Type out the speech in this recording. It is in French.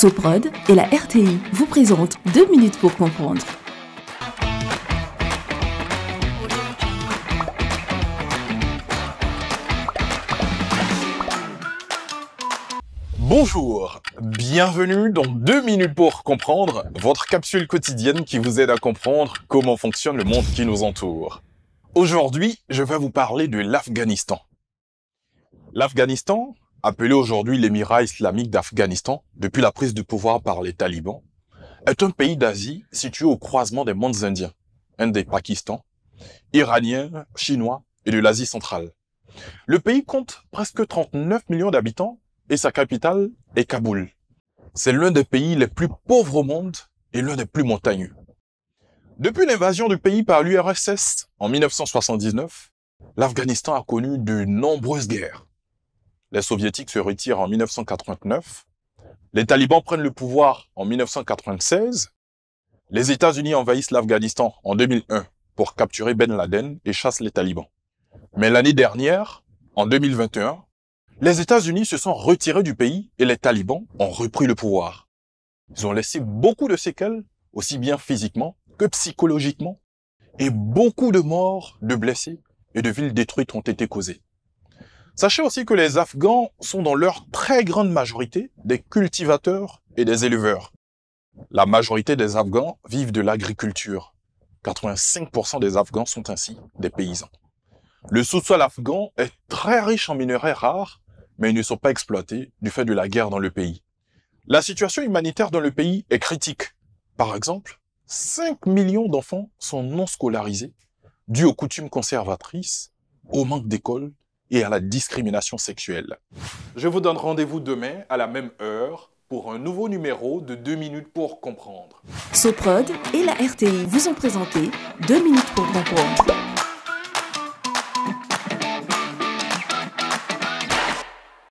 Soprod et la RTI vous présentent 2 minutes pour comprendre. Bonjour, bienvenue dans 2 minutes pour comprendre, votre capsule quotidienne qui vous aide à comprendre comment fonctionne le monde qui nous entoure. Aujourd'hui, je vais vous parler de l'Afghanistan. L'Afghanistan, appelé aujourd'hui l'Émirat islamique d'Afghanistan depuis la prise de pouvoir par les talibans, est un pays d'Asie situé au croisement des mondes indiens, Inde et Pakistan, iranien, chinois et de l'Asie centrale. Le pays compte presque 39 millions d'habitants et sa capitale est Kaboul. C'est l'un des pays les plus pauvres au monde et l'un des plus montagneux. Depuis l'invasion du pays par l'URSS en 1979, l'Afghanistan a connu de nombreuses guerres. Les soviétiques se retirent en 1989, les talibans prennent le pouvoir en 1996, les États-Unis envahissent l'Afghanistan en 2001 pour capturer Ben Laden et chassent les talibans. Mais l'année dernière, en 2021, les États-Unis se sont retirés du pays et les talibans ont repris le pouvoir. Ils ont laissé beaucoup de séquelles, aussi bien physiquement que psychologiquement, et beaucoup de morts, de blessés et de villes détruites ont été causées. Sachez aussi que les Afghans sont dans leur très grande majorité des cultivateurs et des éleveurs. La majorité des Afghans vivent de l'agriculture. 85% des Afghans sont ainsi des paysans. Le sous-sol afghan est très riche en minerais rares, mais ils ne sont pas exploités du fait de la guerre dans le pays. La situation humanitaire dans le pays est critique. Par exemple, 5 millions d'enfants sont non scolarisés, dû aux coutumes conservatrices, au manque d'écoles et à la discrimination sexuelle. Je vous donne rendez-vous demain à la même heure pour un nouveau numéro de 2 minutes pour comprendre. Soprod et la RTI vous ont présenté 2 minutes pour comprendre.